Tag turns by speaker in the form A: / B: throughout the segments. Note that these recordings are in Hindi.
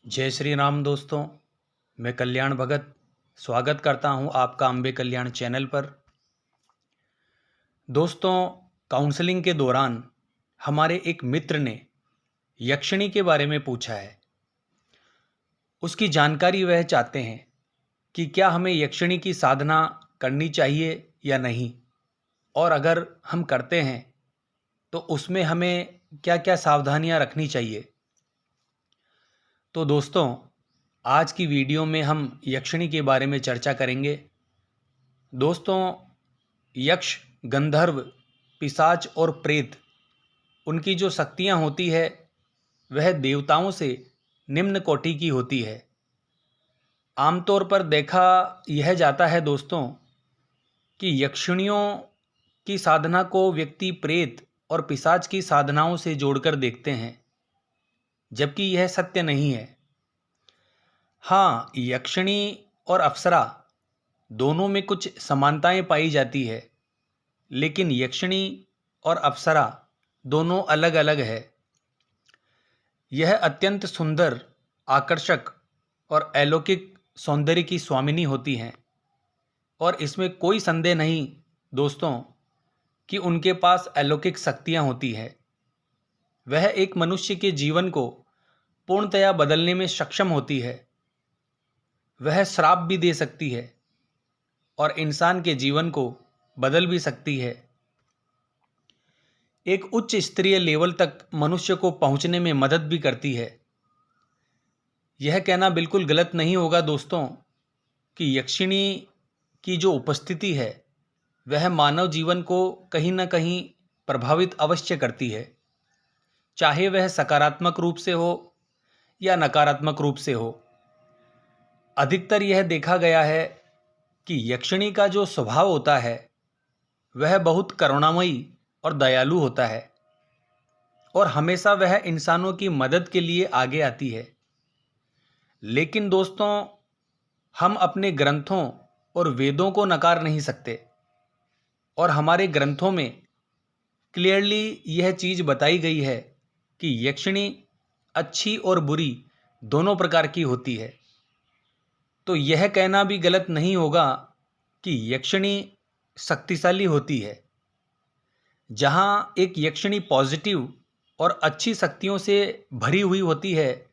A: जय श्री राम दोस्तों। मैं कल्याण भगत स्वागत करता हूं आपका अम्बे कल्याण चैनल पर। दोस्तों, काउंसलिंग के दौरान हमारे एक मित्र ने यक्षिणी के बारे में पूछा है। उसकी जानकारी वह चाहते हैं कि क्या हमें यक्षिणी की साधना करनी चाहिए या नहीं, और अगर हम करते हैं तो उसमें हमें क्या क्या सावधानियां रखनी चाहिए। तो दोस्तों, आज की वीडियो में हम यक्षिणी के बारे में चर्चा करेंगे। दोस्तों, यक्ष, गंधर्व, पिशाच और प्रेत, उनकी जो शक्तियां होती है वह देवताओं से निम्न कोटि की होती है। आमतौर पर देखा यह जाता है दोस्तों कि यक्षिणियों की साधना को व्यक्ति प्रेत और पिशाच की साधनाओं से जोड़कर देखते हैं, जबकि यह सत्य नहीं है। हाँ, यक्षिणी और अप्सरा दोनों में कुछ समानताएं पाई जाती है, लेकिन यक्षिणी और अप्सरा दोनों अलग अलग है। यह अत्यंत सुंदर, आकर्षक और अलौकिक सौंदर्य की स्वामिनी होती हैं, और इसमें कोई संदेह नहीं दोस्तों कि उनके पास अलौकिक शक्तियां होती हैं। वह एक मनुष्य के जीवन को पूर्णतया बदलने में सक्षम होती है। वह श्राप भी दे सकती है और इंसान के जीवन को बदल भी सकती है। एक उच्च स्तरीय लेवल तक मनुष्य को पहुंचने में मदद भी करती है। यह कहना बिल्कुल गलत नहीं होगा दोस्तों कि यक्षिणी की जो उपस्थिति है वह मानव जीवन को कहीं ना कहीं प्रभावित अवश्य करती है, चाहे वह सकारात्मक रूप से हो या नकारात्मक रूप से हो। अधिकतर यह देखा गया है कि यक्षिणी का जो स्वभाव होता है वह बहुत करुणामयी और दयालु होता है, और हमेशा वह इंसानों की मदद के लिए आगे आती है। लेकिन दोस्तों, हम अपने ग्रंथों और वेदों को नकार नहीं सकते, और हमारे ग्रंथों में क्लियरली यह चीज़ बताई गई है कि यक्षिणी अच्छी और बुरी दोनों प्रकार की होती है। तो यह कहना भी गलत नहीं होगा कि यक्षिणी शक्तिशाली होती है। जहाँ एक यक्षिणी पॉजिटिव और अच्छी शक्तियों से भरी हुई होती है,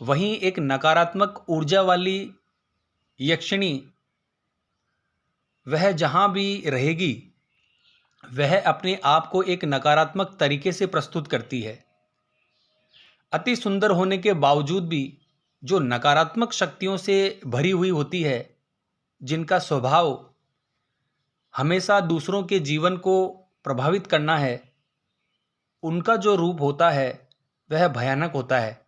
A: वहीं एक नकारात्मक ऊर्जा वाली यक्षिणी वह जहाँ भी रहेगी वह अपने आप को एक नकारात्मक तरीके से प्रस्तुत करती है। अति सुंदर होने के बावजूद भी जो नकारात्मक शक्तियों से भरी हुई होती है, जिनका स्वभाव हमेशा दूसरों के जीवन को प्रभावित करना है, उनका जो रूप होता है वह भयानक होता है।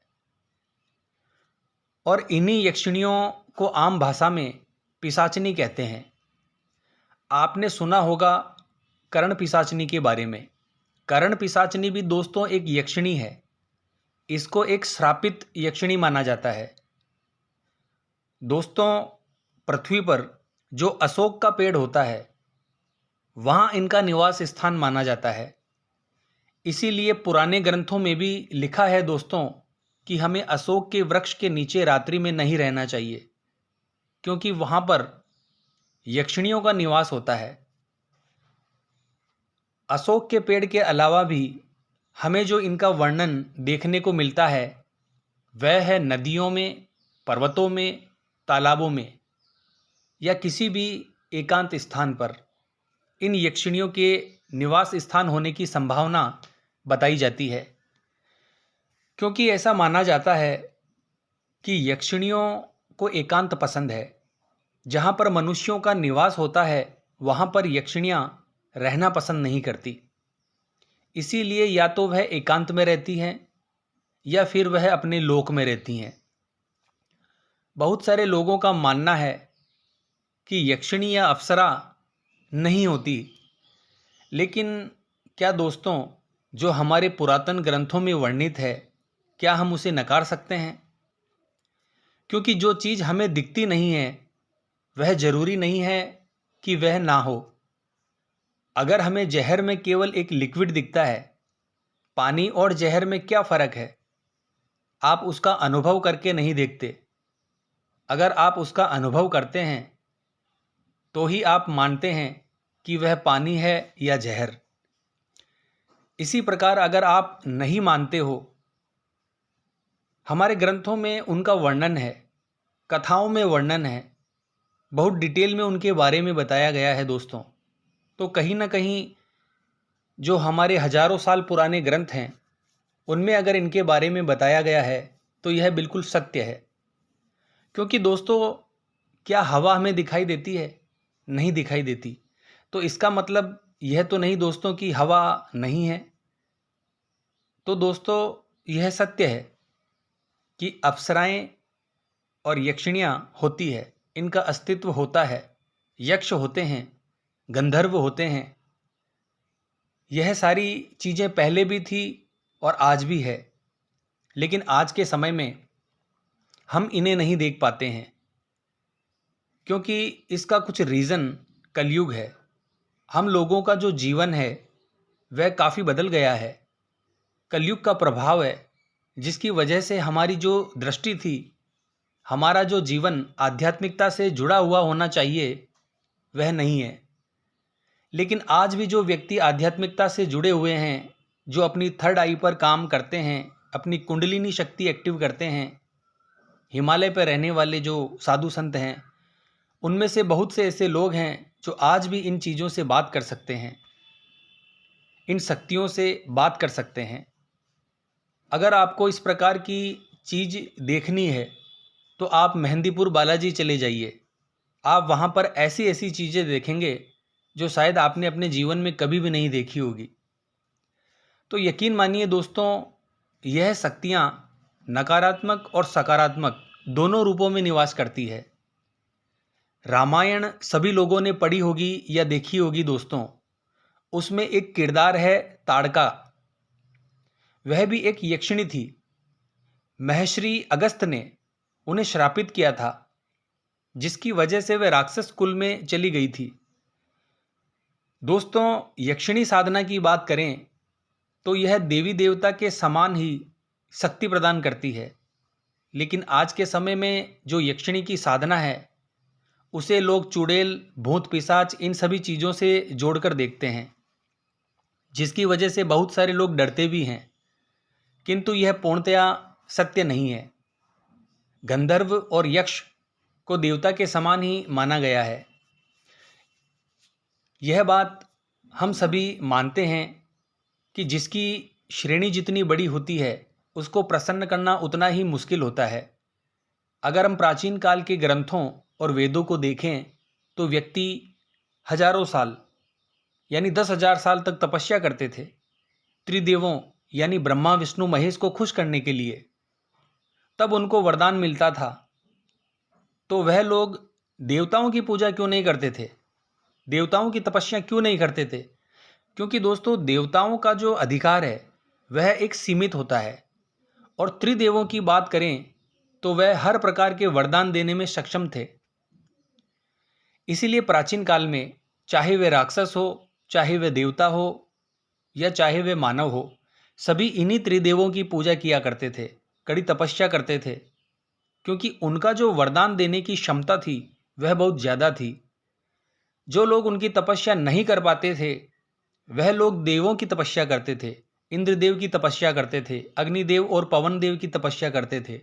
A: और इन्हीं यक्षिणियों को आम भाषा में पिशाचिनी कहते हैं। आपने सुना होगा कर्ण पिशाचिनी के बारे में। कर्ण पिशाचिनी भी दोस्तों एक यक्षिणी है। इसको एक श्रापित यक्षिणी माना जाता है। दोस्तों, पृथ्वी पर जो अशोक का पेड़ होता है वहाँ इनका निवास स्थान माना जाता है। इसीलिए पुराने ग्रंथों में भी लिखा है दोस्तों कि हमें अशोक के वृक्ष के नीचे रात्रि में नहीं रहना चाहिए, क्योंकि वहाँ पर यक्षिणियों का निवास होता है। अशोक के पेड़ के अलावा भी हमें जो इनका वर्णन देखने को मिलता है वह है नदियों में, पर्वतों में, तालाबों में या किसी भी एकांत स्थान पर इन यक्षिणियों के निवास स्थान होने की संभावना बताई जाती है। क्योंकि ऐसा माना जाता है कि यक्षिणियों को एकांत पसंद है। जहाँ पर मनुष्यों का निवास होता है वहाँ पर यक्षिणियाँ रहना पसंद नहीं करती। इसीलिए या तो वह एकांत में रहती हैं या फिर वह अपने लोक में रहती हैं। बहुत सारे लोगों का मानना है कि यक्षिणी या अप्सरा नहीं होती, लेकिन क्या दोस्तों जो हमारे पुरातन ग्रंथों में वर्णित है, क्या हम उसे नकार सकते हैं? क्योंकि जो चीज़ हमें दिखती नहीं है वह जरूरी नहीं है कि वह ना हो। अगर हमें जहर में केवल एक लिक्विड दिखता है, पानी और जहर में क्या फ़र्क है? आप उसका अनुभव करके नहीं देखते। अगर आप उसका अनुभव करते हैं तो ही आप मानते हैं कि वह पानी है या जहर। इसी प्रकार अगर आप नहीं मानते हो, हमारे ग्रंथों में उनका वर्णन है, कथाओं में वर्णन है, बहुत डिटेल में उनके बारे में बताया गया है दोस्तों। तो कहीं ना कहीं जो हमारे हजारों साल पुराने ग्रंथ हैं उनमें अगर इनके बारे में बताया गया है तो यह बिल्कुल सत्य है। क्योंकि दोस्तों, क्या हवा हमें दिखाई देती है? नहीं दिखाई देती। तो इसका मतलब यह तो नहीं दोस्तों कि हवा नहीं है। तो दोस्तों, यह सत्य है कि अप्सराएं और यक्षिणियाँ होती है, इनका अस्तित्व होता है। यक्ष होते हैं, गंधर्व होते हैं। यह सारी चीज़ें पहले भी थी और आज भी है, लेकिन आज के समय में हम इन्हें नहीं देख पाते हैं क्योंकि इसका कुछ रीज़न कलयुग है। हम लोगों का जो जीवन है वह काफ़ी बदल गया है। कलयुग का प्रभाव है जिसकी वजह से हमारी जो दृष्टि थी, हमारा जो जीवन आध्यात्मिकता से जुड़ा हुआ होना चाहिए वह नहीं है। लेकिन आज भी जो व्यक्ति आध्यात्मिकता से जुड़े हुए हैं, जो अपनी थर्ड आई पर काम करते हैं, अपनी कुंडलिनी शक्ति एक्टिव करते हैं, हिमालय पर रहने वाले जो साधु संत हैं, उनमें से बहुत से ऐसे लोग हैं जो आज भी इन चीज़ों से बात कर सकते हैं, इन शक्तियों से बात कर सकते हैं। अगर आपको इस प्रकार की चीज़ देखनी है तो आप मेहंदीपुर बालाजी चले जाइए। आप वहाँ पर ऐसी ऐसी चीज़ें देखेंगे जो शायद आपने अपने जीवन में कभी भी नहीं देखी होगी। तो यकीन मानिए दोस्तों, यह शक्तियाँ नकारात्मक और सकारात्मक दोनों रूपों में निवास करती है। रामायण सभी लोगों ने पढ़ी होगी या देखी होगी दोस्तों। उसमें एक किरदार है ताड़का। वह भी एक यक्षिणी थी। महर्षि अगस्त्य ने उन्हें श्रापित किया था, जिसकी वजह से वह राक्षस कुल में चली गई थी। दोस्तों, यक्षिणी साधना की बात करें तो यह देवी देवता के समान ही शक्ति प्रदान करती है। लेकिन आज के समय में जो यक्षिणी की साधना है उसे लोग चुड़ैल, भूत पिशाच इन सभी चीज़ों से जोड़कर देखते हैं, जिसकी वजह से बहुत सारे लोग डरते भी हैं। किंतु यह पूर्णतया सत्य नहीं है। गंधर्व और यक्ष को देवता के समान ही माना गया है। यह बात हम सभी मानते हैं कि जिसकी श्रेणी जितनी बड़ी होती है उसको प्रसन्न करना उतना ही मुश्किल होता है। अगर हम प्राचीन काल के ग्रंथों और वेदों को देखें तो व्यक्ति हजारों साल यानी 10,000 साल तक तपस्या करते थे त्रिदेवों यानी ब्रह्मा, विष्णु, महेश को खुश करने के लिए। तब उनको वरदान मिलता था। तो वह लोग देवताओं की पूजा क्यों नहीं करते थे? देवताओं की तपस्या क्यों नहीं करते थे? क्योंकि दोस्तों, देवताओं का जो अधिकार है वह एक सीमित होता है। और त्रिदेवों की बात करें तो वह हर प्रकार के वरदान देने में सक्षम थे। इसीलिए प्राचीन काल में चाहे वे राक्षस हो, चाहे वे देवता हो या चाहे वे मानव हो, सभी इन्हीं त्रिदेवों की पूजा किया करते थे, कड़ी तपस्या करते थे। क्योंकि उनका जो वरदान देने की क्षमता थी वह बहुत ज़्यादा थी। जो लोग उनकी तपस्या नहीं कर पाते थे वह लोग देवों की तपस्या करते थे, इंद्रदेव की तपस्या करते थे, अग्निदेव और पवन देव की तपस्या करते थे।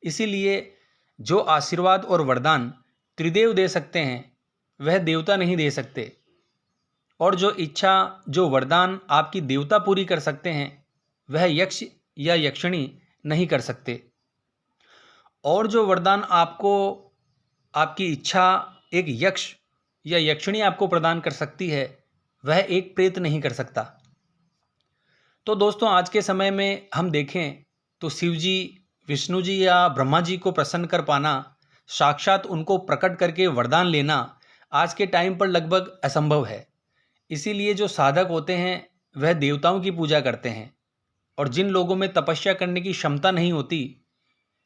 A: इसीलिए जो आशीर्वाद और वरदान त्रिदेव दे सकते हैं वह देवता नहीं दे सकते। और जो इच्छा, जो वरदान आपकी देवता पूरी कर सकते हैं वह यक्ष या यक्षिणी नहीं कर सकते। और जो वरदान आपको आपकी इच्छा एक यक्ष या यक्षिणी आपको प्रदान कर सकती है वह एक प्रेत नहीं कर सकता। तो दोस्तों, आज के समय में हम देखें तो शिव जी, विष्णु जी या ब्रह्मा जी को प्रसन्न कर पाना, साक्षात उनको प्रकट करके वरदान लेना आज के टाइम पर लगभग असंभव है। इसीलिए जो साधक होते हैं वह देवताओं की पूजा करते हैं। और जिन लोगों में तपस्या करने की क्षमता नहीं होती,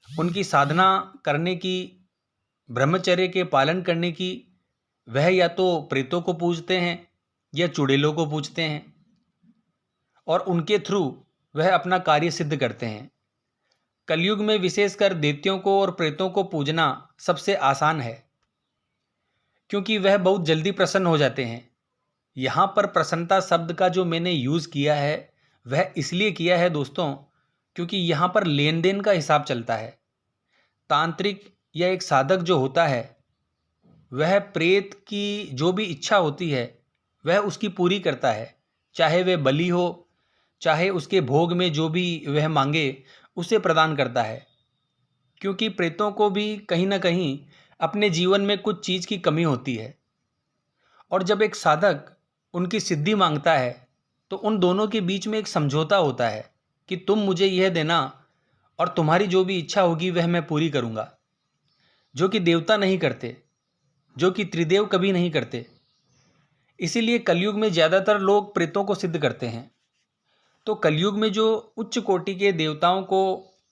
A: उनकी साधना करने की, ब्रह्मचर्य के पालन करने की, वह या तो प्रेतों को पूजते हैं या चुड़ैलों को पूजते हैं और उनके थ्रू वह अपना कार्य सिद्ध करते हैं। कलयुग में विशेषकर दैत्यों को और प्रेतों को पूजना सबसे आसान है, क्योंकि वह बहुत जल्दी प्रसन्न हो जाते हैं। यहाँ पर प्रसन्नता शब्द का जो मैंने यूज़ किया है वह इसलिए किया है दोस्तों, क्योंकि यहाँ पर लेन देन का हिसाब चलता है। तांत्रिक या एक साधक जो होता है वह प्रेत की जो भी इच्छा होती है वह उसकी पूरी करता है, चाहे वह बलि हो, चाहे उसके भोग में जो भी वह मांगे उसे प्रदान करता है। क्योंकि प्रेतों को भी कहीं ना कहीं अपने जीवन में कुछ चीज़ की कमी होती है, और जब एक साधक उनकी सिद्धि मांगता है तो उन दोनों के बीच में एक समझौता होता है कि तुम मुझे यह देना और तुम्हारी जो भी इच्छा होगी वह मैं पूरी करूँगा, जो कि देवता नहीं करते, जो कि त्रिदेव कभी नहीं करते। इसीलिए कलयुग में ज़्यादातर लोग प्रेतों को सिद्ध करते हैं। तो कलयुग में जो उच्च कोटि के देवताओं को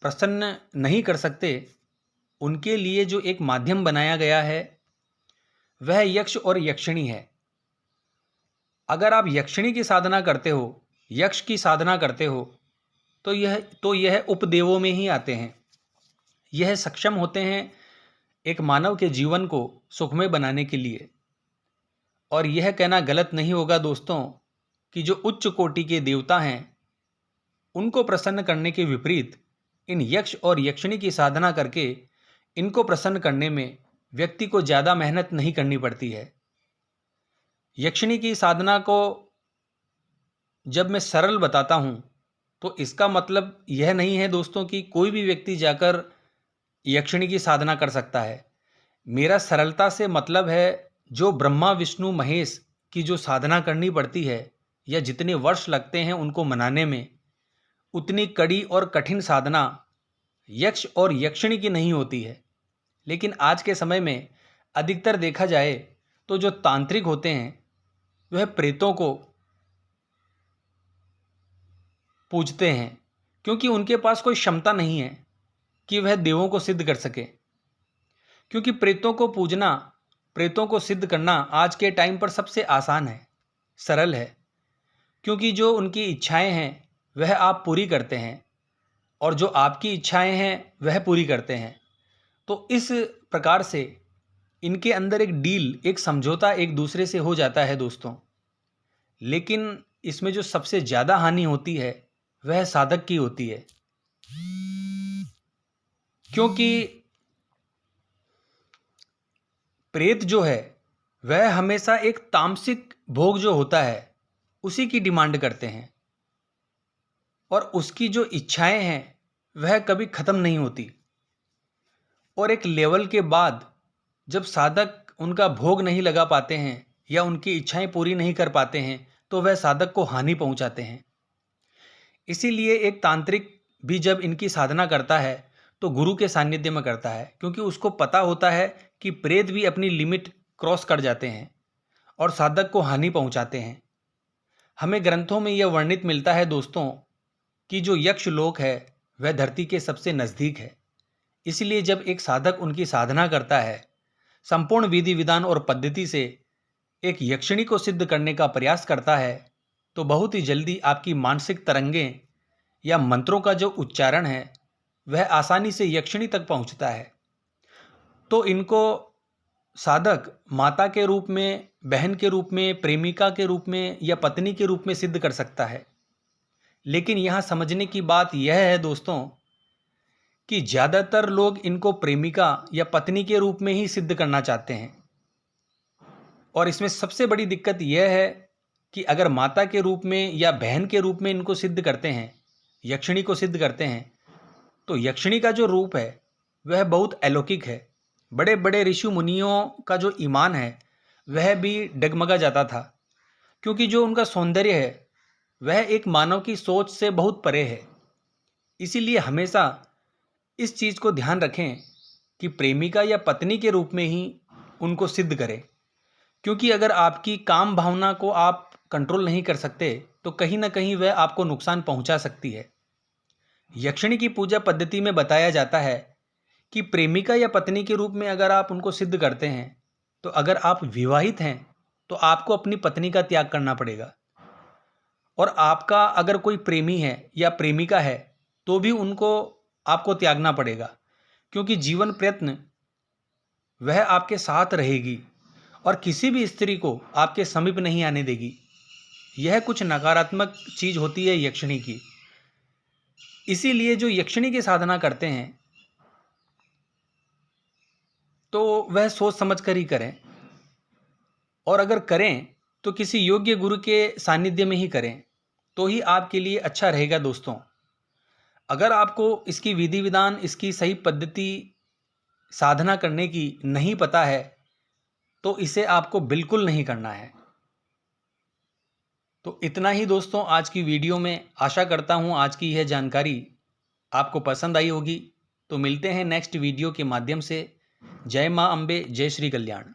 A: प्रसन्न नहीं कर सकते, उनके लिए जो एक माध्यम बनाया गया है वह यक्ष और यक्षिणी है। अगर आप यक्षिणी की साधना करते हो, यक्ष की साधना करते हो, तो यह उपदेवों में ही आते हैं। यह सक्षम होते हैं एक मानव के जीवन को सुखमय बनाने के लिए। और यह कहना गलत नहीं होगा दोस्तों कि जो उच्च कोटि के देवता हैं उनको प्रसन्न करने के विपरीत इन यक्ष और यक्षिणी की साधना करके इनको प्रसन्न करने में व्यक्ति को ज़्यादा मेहनत नहीं करनी पड़ती है। यक्षिणी की साधना को जब मैं सरल बताता हूँ तो इसका मतलब यह नहीं है दोस्तों कि कोई भी व्यक्ति जाकर यक्षिणी की साधना कर सकता है। मेरा सरलता से मतलब है जो ब्रह्मा विष्णु महेश की जो साधना करनी पड़ती है या जितने वर्ष लगते हैं उनको मनाने में, उतनी कड़ी और कठिन साधना यक्ष और यक्षिणी की नहीं होती है। लेकिन आज के समय में अधिकतर देखा जाए तो जो तांत्रिक होते हैं वह प्रेतों को पूजते हैं, क्योंकि उनके पास कोई क्षमता नहीं है कि वह देवों को सिद्ध कर सके। क्योंकि प्रेतों को पूजना, प्रेतों को सिद्ध करना आज के टाइम पर सबसे आसान है, सरल है। क्योंकि जो उनकी इच्छाएं हैं वह आप पूरी करते हैं और जो आपकी इच्छाएं हैं वह पूरी करते हैं। तो इस प्रकार से इनके अंदर एक डील, एक समझौता एक दूसरे से हो जाता है दोस्तों। लेकिन इसमें जो सबसे ज़्यादा हानि होती है वह साधक की होती है, क्योंकि प्रेत जो है वह हमेशा एक तामसिक भोग जो होता है उसी की डिमांड करते हैं, और उसकी जो इच्छाएं हैं वह कभी ख़त्म नहीं होती। और एक लेवल के बाद जब साधक उनका भोग नहीं लगा पाते हैं या उनकी इच्छाएं पूरी नहीं कर पाते हैं तो वह साधक को हानि पहुंचाते हैं। इसीलिए एक तांत्रिक भी जब इनकी साधना करता है तो गुरु के सानिध्य में करता है, क्योंकि उसको पता होता है कि प्रेत भी अपनी लिमिट क्रॉस कर जाते हैं और साधक को हानि पहुंचाते हैं। हमें ग्रंथों में यह वर्णित मिलता है दोस्तों कि जो यक्ष लोक है वह धरती के सबसे नज़दीक है। इसलिए जब एक साधक उनकी साधना करता है, संपूर्ण विधि विधान और पद्धति से एक यक्षिणी को सिद्ध करने का प्रयास करता है, तो बहुत ही जल्दी आपकी मानसिक तरंगें या मंत्रों का जो उच्चारण है वह आसानी से यक्षिणी तक पहुंचता है। तो इनको साधक माता के रूप में, बहन के रूप में, प्रेमिका के रूप में या पत्नी के रूप में सिद्ध कर सकता है। लेकिन यहाँ समझने की बात यह है दोस्तों कि ज़्यादातर लोग इनको प्रेमिका या पत्नी के रूप में ही सिद्ध करना चाहते हैं। और इसमें सबसे बड़ी दिक्कत यह है कि अगर माता के रूप में या बहन के रूप में इनको सिद्ध करते हैं, यक्षिणी को सिद्ध करते हैं, तो यक्षिणी का जो रूप है वह बहुत अलौकिक है। बड़े बड़े ऋषि मुनियों का जो ईमान है वह भी डगमगा जाता था, क्योंकि जो उनका सौंदर्य है वह एक मानव की सोच से बहुत परे है। इसीलिए हमेशा इस चीज़ को ध्यान रखें कि प्रेमिका या पत्नी के रूप में ही उनको सिद्ध करें, क्योंकि अगर आपकी काम भावना को आप कंट्रोल नहीं कर सकते तो कहीं ना कहीं वह आपको नुकसान पहुंचा सकती है। यक्षिणी की पूजा पद्धति में बताया जाता है कि प्रेमिका या पत्नी के रूप में अगर आप उनको सिद्ध करते हैं तो अगर आप विवाहित हैं तो आपको अपनी पत्नी का त्याग करना पड़ेगा, और आपका अगर कोई प्रेमी है या प्रेमिका है तो भी उनको आपको त्यागना पड़ेगा, क्योंकि जीवन प्रयत्न वह आपके साथ रहेगी और किसी भी स्त्री को आपके समीप नहीं आने देगी। यह कुछ नकारात्मक चीज होती है यक्षिणी की। इसीलिए जो यक्षिणी की साधना करते हैं तो वह सोच समझ कर ही करें, और अगर करें तो किसी योग्य गुरु के सानिध्य में ही करें, तो ही आपके लिए अच्छा रहेगा दोस्तों। अगर आपको इसकी विधि विधान, इसकी सही पद्धति साधना करने की नहीं पता है तो इसे आपको बिल्कुल नहीं करना है। तो इतना ही दोस्तों आज की वीडियो में। आशा करता हूँ आज की यह जानकारी आपको पसंद आई होगी। तो मिलते हैं नेक्स्ट वीडियो के माध्यम से। जय मां अम्बे, जय श्री कल्याण।